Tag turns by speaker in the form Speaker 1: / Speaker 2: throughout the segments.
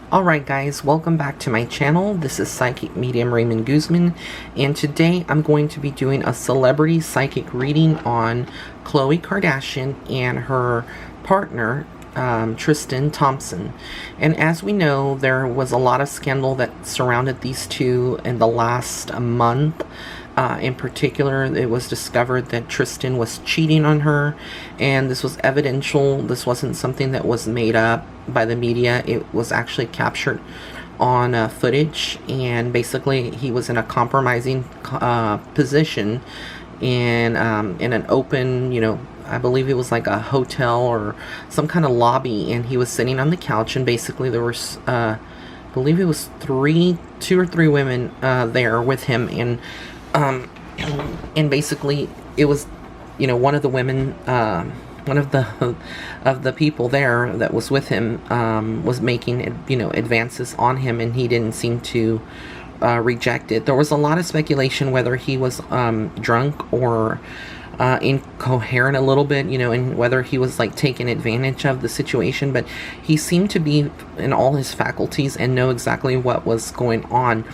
Speaker 1: Alright guys, welcome back to my channel. This is Psychic Medium Raymond Guzman, and today I'm going to be doing a celebrity psychic reading on Khloe Kardashian and her partner, Tristan Thompson. And as we know, there was a lot of scandal that surrounded these two in the last month. In particular, it was discovered that Tristan was cheating on her, and this was evidential. This wasn't something that was made up by the media. It was actually captured on footage, and basically he was in a compromising position in an open, I believe it was like a hotel or some kind of lobby, and he was sitting on the couch, and basically there was I believe it was two or three women there with him, and basically it was, one of the women, one of the people there that was with him was making, advances on him, and he didn't seem to reject it. There was a lot of speculation whether he was drunk or incoherent a little bit, and whether he was like taking advantage of the situation, but he seemed to be in all his faculties and know exactly what was going on.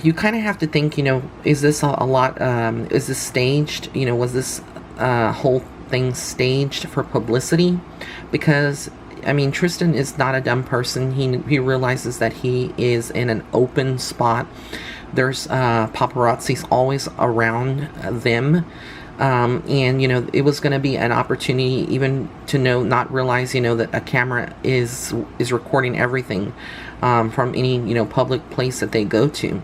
Speaker 1: You kind of have to think, is this a lot, is this staged? Was this whole thing staged for publicity? Because, Tristan is not a dumb person. He realizes that he is in an open spot. There's paparazzis always around them. And it was going to be an opportunity even to not realize, that a camera is recording everything from any, public place that they go to.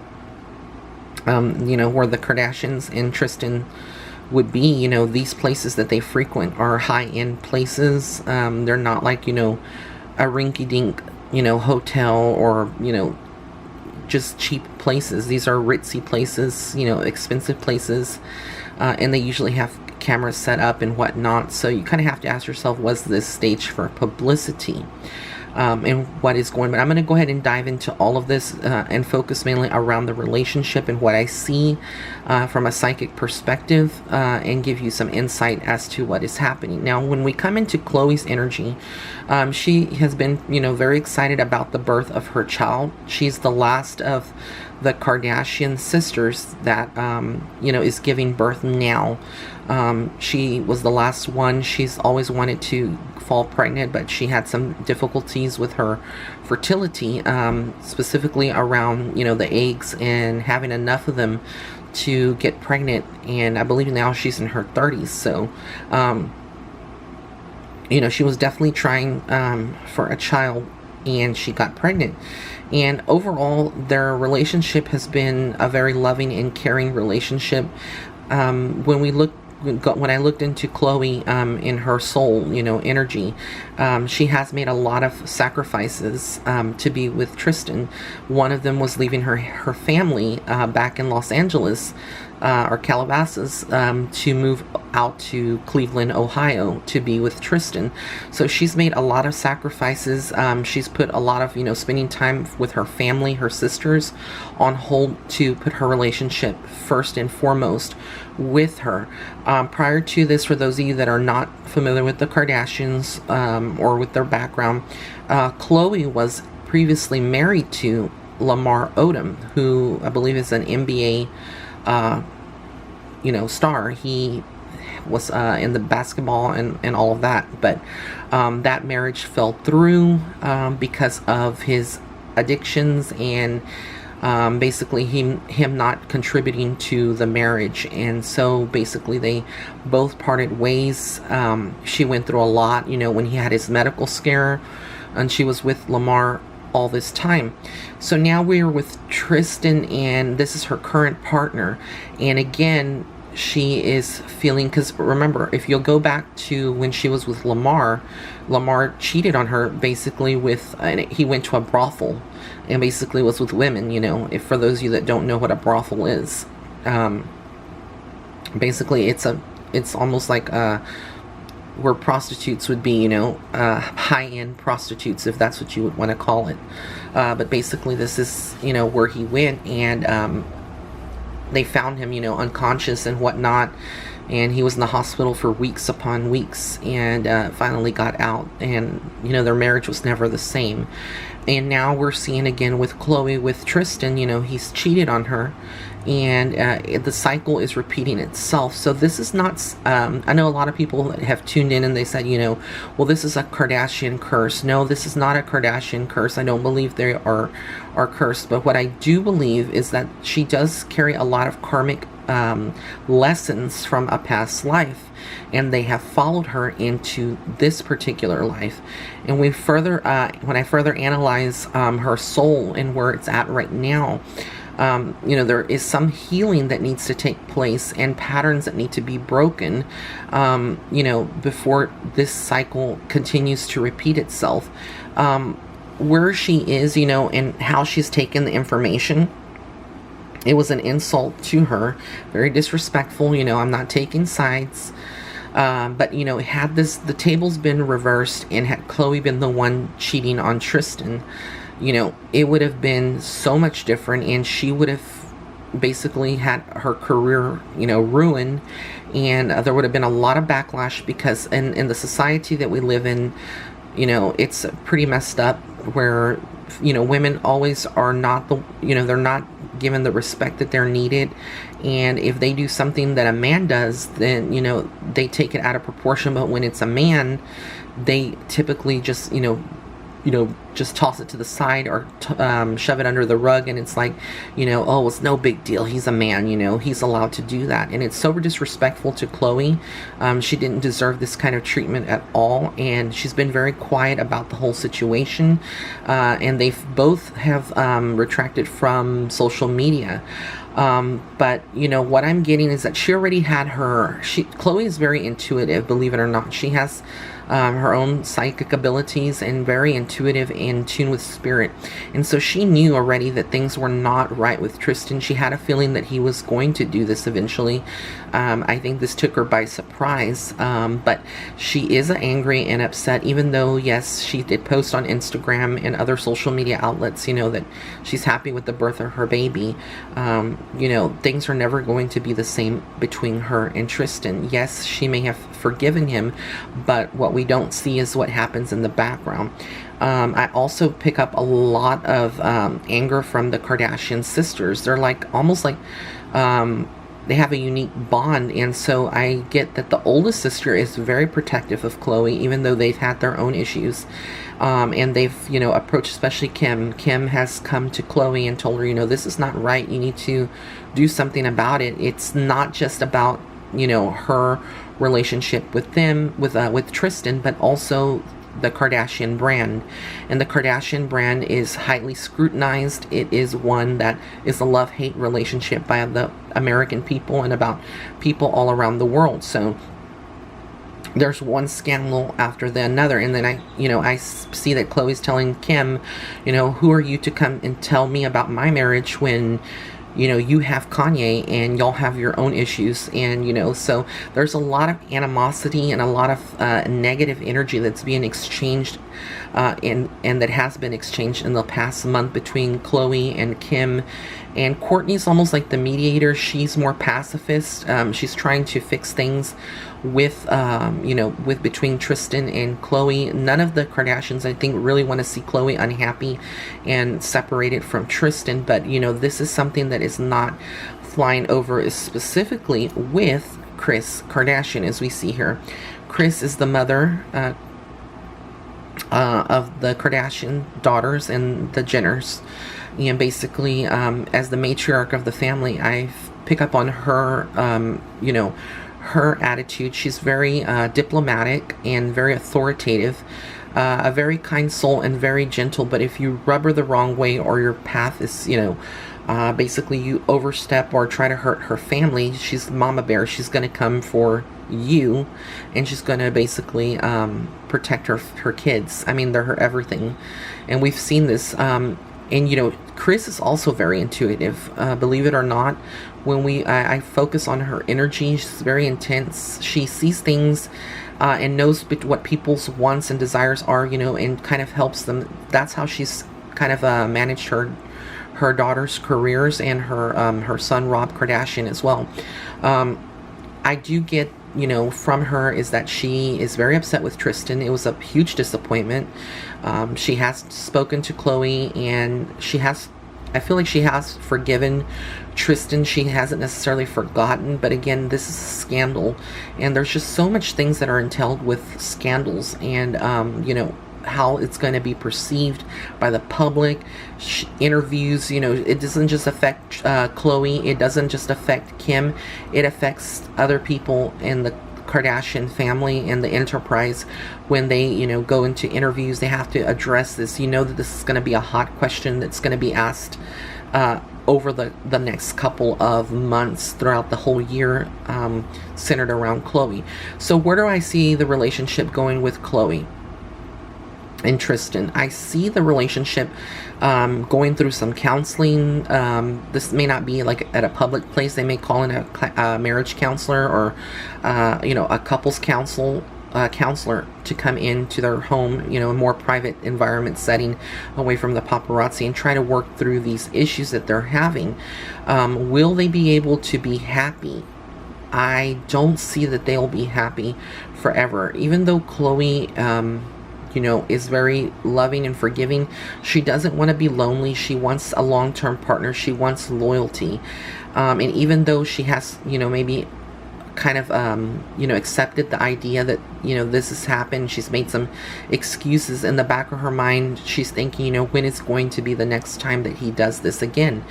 Speaker 1: Where the Kardashians and Tristan would be, these places that they frequent are high-end places. They're not like, a rinky-dink, hotel or, just cheap places. These are ritzy places, expensive places. And they usually have cameras set up and whatnot. So you kind of have to ask yourself, was this staged for publicity? And what is going on? But I'm going to go ahead and dive into all of this and focus mainly around the relationship and what I see from a psychic perspective, and give you some insight as to what is happening. Now, when we come into Khloe's energy, she has been, very excited about the birth of her child. She's the last of the Kardashian sisters that, is giving birth now. She was the last one. She's always wanted to fall pregnant, but she had some difficulties with her fertility, specifically around, the eggs and having enough of them to get pregnant. And I believe now she's in her 30s. So, she was definitely trying for a child, and she got pregnant. And overall, their relationship has been a very loving and caring relationship. When I looked into Khloe in her soul, energy, she has made a lot of sacrifices to be with Tristan. One of them was leaving her family back in Los Angeles, or Calabasas, to move out to Cleveland, Ohio, to be with Tristan. So she's made a lot of sacrifices. She's put a lot of, spending time with her family, her sisters, on hold to put her relationship first and foremost with her. Prior to this, for those of you that are not familiar with the Kardashians or with their background, Khloe was previously married to Lamar Odom, who I believe is an NBA star. He was in the basketball and all of that, but that marriage fell through because of his addictions and basically him not contributing to the marriage. And so basically they both parted ways. She went through a lot, when he had his medical scare, and she was with Lamar all this time. So now we're with Tristan, and this is her current partner. And again, she is feeling, because remember, if you'll go back to when she was with Lamar cheated on her basically with, he went to a brothel and basically was with women, if for those of you that don't know what a brothel is. Basically it's almost like where prostitutes would be, high-end prostitutes, if that's what you would want to call it. But basically this is, where he went, and they found him, unconscious and whatnot. and he was in the hospital for weeks upon weeks, and finally got out, and their marriage was never the same. And now we're seeing again with Khloe, with Tristan, he's cheated on her, and the cycle is repeating itself. So this is not, I know a lot of people have tuned in and they said, well, this is a Kardashian curse. No, this is not a Kardashian curse. I don't believe they are cursed. But what I do believe is that she does carry a lot of karmic lessons from a past life, and they have followed her into this particular life. And when I further analyze her soul and where it's at right now, there is some healing that needs to take place and patterns that need to be broken, before this cycle continues to repeat itself. Where she is, and how she's taken the information, it was an insult to her, very disrespectful. I'm not taking sides. But had the tables been reversed and had Khloe been the one cheating on Tristan, it would have been so much different, and she would have basically had her career, ruined, and there would have been a lot of backlash, because in the society that we live in, it's pretty messed up, where women always are not they're not given the respect that they're needed. And if they do something that a man does, then they take it out of proportion. But when it's a man, they typically just just toss it to the side, or shove it under the rug, and it's like, oh, it's no big deal, he's a man, he's allowed to do that. And it's so disrespectful to Khloe. She didn't deserve this kind of treatment at all, and she's been very quiet about the whole situation, and they both have retracted from social media. But what I'm getting is that she already had Khloe is very intuitive, believe it or not. She has her own psychic abilities, and very intuitive, in tune with spirit. And so she knew already that things were not right with Tristan. She had a feeling that he was going to do this eventually. I think this took her by surprise, but she is angry and upset, even though, yes, she did post on Instagram and other social media outlets, that she's happy with the birth of her baby. Things are never going to be the same between her and Tristan. Yes, she may have forgiven him, but what we don't see is what happens in the background. I also pick up a lot of anger from the Kardashian sisters. They're almost like they have a unique bond, and so I get that the oldest sister is very protective of Khloe, even though they've had their own issues. And they've, approached, especially Kim. Kim has come to Khloe and told her, this is not right. You need to do something about it. It's not just about, her relationship with with Tristan, but also the Kardashian brand. And the Kardashian brand is highly scrutinized. It is one that is a love-hate relationship by the American people and about people all around the world. So there's one scandal after another, and then I see that Khloe's telling Kim, who are you to come and tell me about my marriage when you have Kanye and y'all have your own issues. And so there's a lot of animosity and a lot of negative energy that's being exchanged, and that has been exchanged in the past month between Khloe and Kim. And Kourtney's almost like the mediator. She's more pacifist. She's trying to fix things with between Tristan and Khloe. None of the Kardashians, I think, really want to see Khloe unhappy and separated from Tristan. But this is something that is not flying over, specifically with Kris Kardashian, as we see here. Kris is the mother of the Kardashian daughters and the Jenners. And basically, as the matriarch of the family, I pick up on her, her attitude. She's very diplomatic and very authoritative, a very kind soul and very gentle. But if you rub her the wrong way, or your path is, basically you overstep or try to hurt her family, she's mama bear. She's going to come for you, and she's going to basically protect her kids. I mean, they're her everything. And we've seen this. And Kris is also very intuitive, believe it or not. When I focus on her energy, she's very intense. She sees things and knows what people's wants and desires are, and kind of helps them. That's how she's kind of managed her daughter's careers and her son Rob Kardashian as well. I do get, from her is that she is very upset with Tristan. It was a huge disappointment. She has spoken to Khloe, and I feel like she has forgiven Tristan. She hasn't necessarily forgotten, but again, this is a scandal, and there's just so much things that are entailed with scandals, and how it's going to be perceived by the public. Interviews, it doesn't just affect Khloe, it doesn't just affect Kim, it affects other people in the Kardashian family and the enterprise. When they go into interviews, they have to address this. That this is going to be a hot question that's going to be asked over the next couple of months throughout the whole year, centered around Khloe. So where do I see the relationship going with Khloe and Tristan? I see the relationship going through some counseling. This may not be like at a public place. They may call in a marriage counselor or a couples counselor to come into their home, a more private environment setting, away from the paparazzi, and try to work through these issues that they're having. Will they be able to be happy? I don't see that they'll be happy forever. Even though Khloe is very loving and forgiving, she doesn't want to be lonely. She wants a long-term partner. She wants loyalty. And even though she has, maybe kind of, accepted the idea that, this has happened, she's made some excuses. In the back of her mind, she's thinking, when is going to be the next time that he does this again?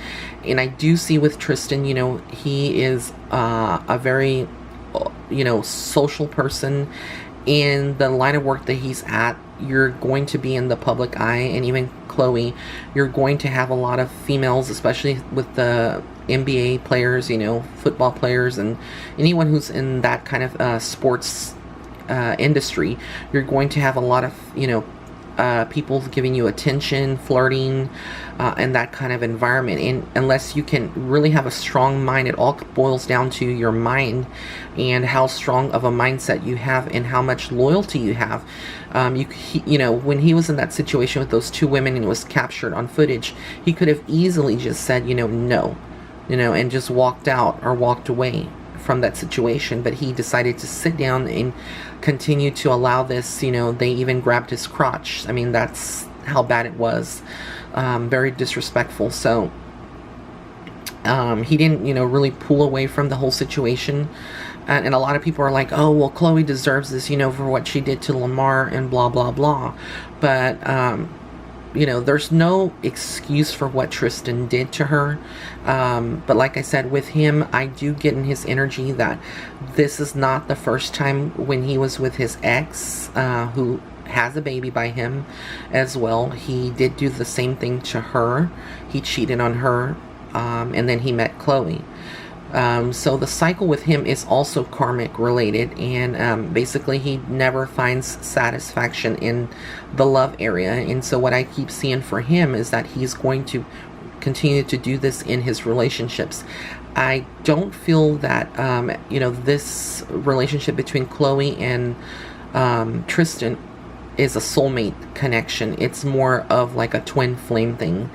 Speaker 1: And I do see with Tristan, he is a very, social person. In the line of work that he's at, you're going to be in the public eye, and even Khloe, you're going to have a lot of females, especially with the NBA players, football players, and anyone who's in that kind of sports industry. You're going to have a lot of, people giving you attention, flirting, and that kind of environment. And unless you can really have a strong mind, it all boils down to your mind and how strong of a mindset you have and how much loyalty you have. When he was in that situation with those two women and was captured on footage, he could have easily just said, no, and just walked out or walked away from that situation. But he decided to sit down and continue to allow this. They even grabbed his crotch. I mean, that's how bad it was. Very disrespectful. So he didn't really pull away from the whole situation. And a lot of people are like, oh, well, Khloe deserves this, for what she did to Lamar and blah blah blah. But there's no excuse for what Tristan did to her. But like I said, with him, I do get in his energy that this is not the first time. When he was with his ex, who has a baby by him as well, he did do the same thing to her. He cheated on her, and then he met Khloe. So the cycle with him is also karmic related, and basically he never finds satisfaction in the love area. And so what I keep seeing for him is that he's going to continue to do this in his relationships. I don't feel that this relationship between Khloe and Tristan is a soulmate connection. It's more of like a twin flame thing.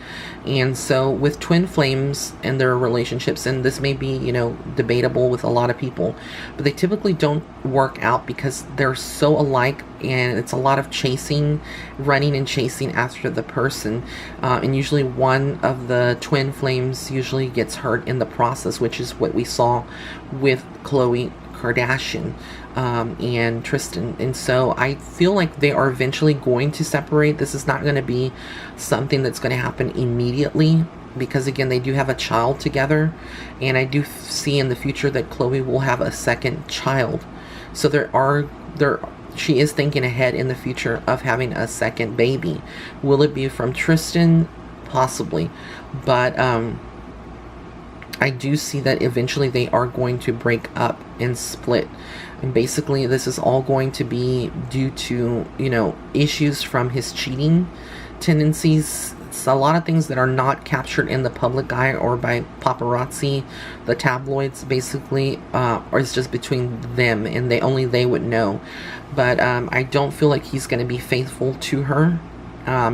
Speaker 1: And so with twin flames and their relationships, and this may be debatable with a lot of people, but they typically don't work out because they're so alike, and it's a lot of running and chasing after the person, and usually one of the twin flames usually gets hurt in the process, which is what we saw with Khloe Kardashian and Tristan. And so I feel like they are eventually going to separate. This is not going to be something that's going to happen immediately, because again, they do have a child together, and I do see in the future that Khloe will have a second child. So she is thinking ahead in the future of having a second baby. Will it be from Tristan? Possibly. But I do see that eventually they are going to break up and split. And basically this is all going to be due to, issues from his cheating tendencies. It's a lot of things that are not captured in the public eye or by paparazzi, the tabloids, basically, or it's just between them, and only they would know. But I don't feel like he's going to be faithful to her.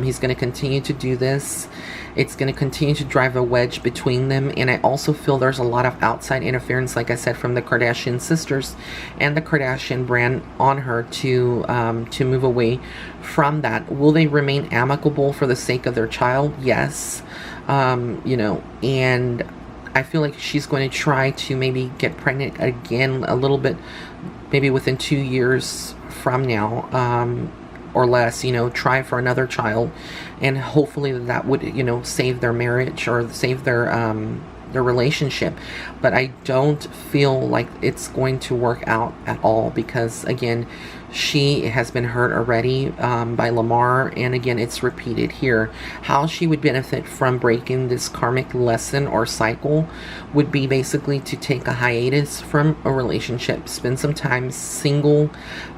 Speaker 1: He's going to continue to do this. It's going to continue to drive a wedge between them. And I also feel there's a lot of outside interference, like I said, from the Kardashian sisters and the Kardashian brand on her to move away from that. Will they remain amicable for the sake of their child? Yes. And I feel like she's going to try to maybe get pregnant again a little bit, maybe within 2 years from now, or less, try for another child, and hopefully that would, save their marriage or save their relationship. But I don't feel like it's going to work out at all, because again, she has been hurt already by Lamar, and again, it's repeated here. How she would benefit from breaking this karmic lesson or cycle would be basically to take a hiatus from a relationship, spend some time single,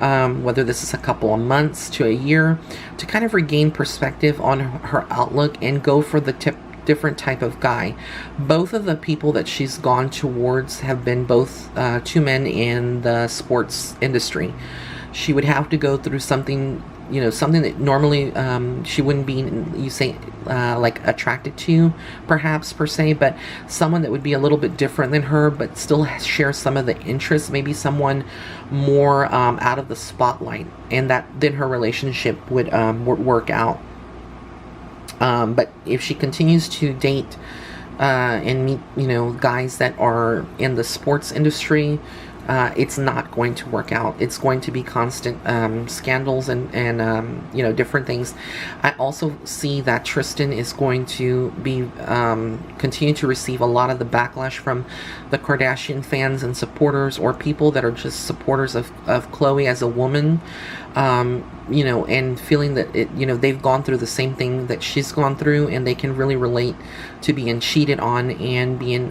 Speaker 1: whether this is a couple of months to a year, to kind of regain perspective on her outlook and go for the different type of guy. Both of the people that she's gone towards have been both two men in the sports industry. She would have to go through something, something that normally she wouldn't be, like attracted to, perhaps, per se, but someone that would be a little bit different than her, but still share some of the interests, maybe someone more out of the spotlight, and that then her relationship would work out. But if she continues to date and meet, guys that are in the sports industry, it's not going to work out. It's going to be constant scandals and different things. I also see that Tristan is going to be continue to receive a lot of the backlash from the Kardashian fans and supporters, or people that are just supporters of Khloe as a woman, and feeling that they've gone through the same thing that she's gone through, and they can really relate to being cheated on and being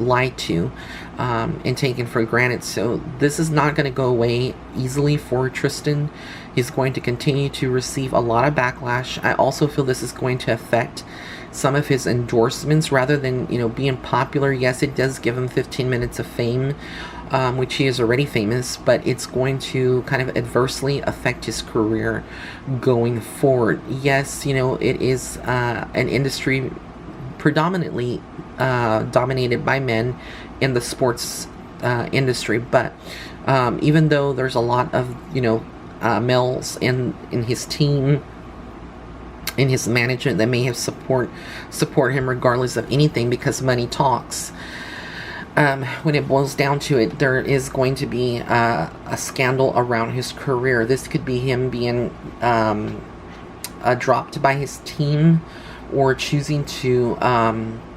Speaker 1: lied to and taken for granted. So this is not going to go away easily for Tristan. He's going to continue to receive a lot of backlash. I also feel this is going to affect some of his endorsements rather than, being popular. Yes, it does give him 15 minutes of fame, which he is already famous, but it's going to kind of adversely affect his career going forward. Yes, it is an industry predominantly dominated by men in the sports industry, but even though there's a lot of males in his team, in his management, that may have support him regardless of anything, because money talks. When it boils down to it, there is going to be a scandal around his career. This could be him being dropped by his team, or choosing to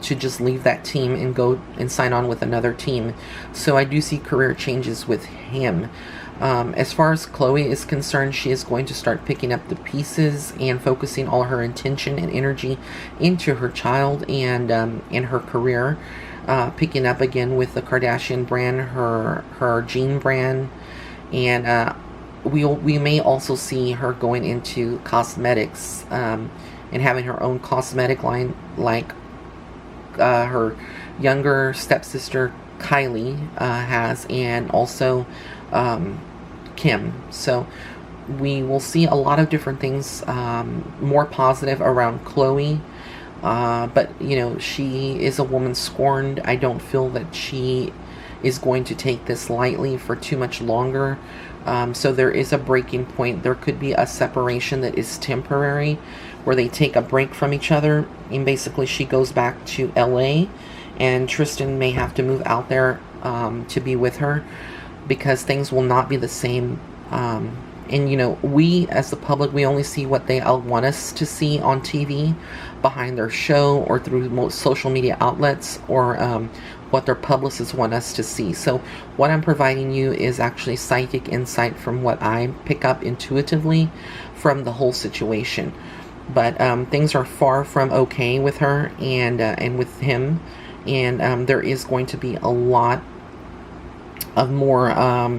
Speaker 1: just leave that team and go and sign on with another team. So I do see career changes with him. As far as Khloe is concerned, she is going to start picking up the pieces and focusing all her intention and energy into her child and in her career. Picking up again with the Kardashian brand, her jean brand, and we may also see her going into cosmetics and having her own cosmetic line, like her younger stepsister Kylie has, and also Kim. So we will see a lot of different things more positive around Khloe. But she is a woman scorned. I don't feel that she is going to take this lightly for too much longer. So there is a breaking point. There could be a separation that is temporary, where they take a break from each other, and basically she goes back to LA, and Tristan may have to move out there to be with her, because things will not be the same. And we as the public, we only see what they want us to see on TV, behind their show, or through most social media outlets, or what their publicists want us to see. So what I'm providing you is actually psychic insight from what I pick up intuitively from the whole situation. But things are far from okay with her and with him, and there is going to be a lot of more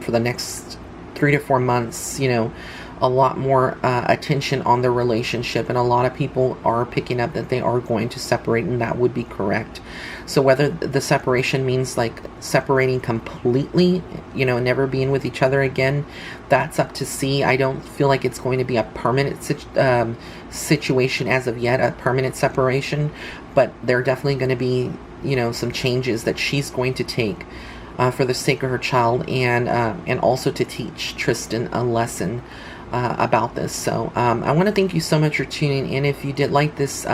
Speaker 1: for the next 3 to 4 months, a lot more attention on their relationship, and a lot of people are picking up that they are going to separate, and that would be correct. So whether the separation means like separating completely, you know, never being with each other again, that's up to see. I don't feel like it's going to be a permanent situation as of yet, a permanent separation, but they're definitely going to be, you know, some changes that she's going to take for the sake of her child, and also to teach Tristan a lesson about this. So I want to thank you so much for tuning in. If you did like this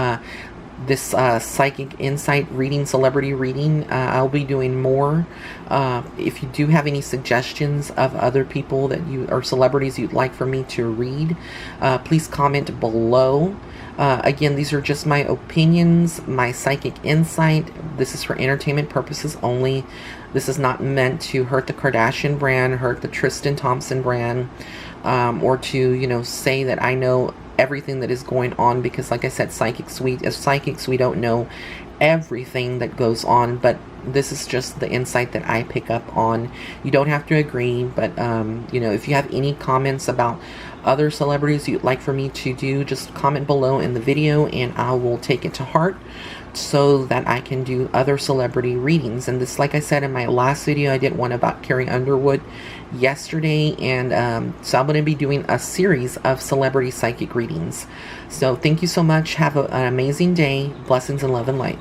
Speaker 1: psychic insight reading, celebrity reading, I'll be doing more. If you do have any suggestions of other people that you or celebrities you'd like for me to read, please comment below. Again, these are just my opinions, my psychic insight. This is for entertainment purposes only. This is not meant to hurt the Kardashian brand, hurt the Tristan Thompson brand, or to, you know, say that I know everything that is going on, because like I said, as psychics, we don't know everything that goes on, but this is just the insight that I pick up on. You don't have to agree, but you know, if you have any comments about other celebrities you'd like for me to do, just comment below in the video and I will take it to heart so that I can do other celebrity readings. And this, like I said in my last video, I did one about Carrie Underwood yesterday, and so I'm going to be doing a series of celebrity psychic readings. So thank you so much. Have an amazing day. Blessings and love and light.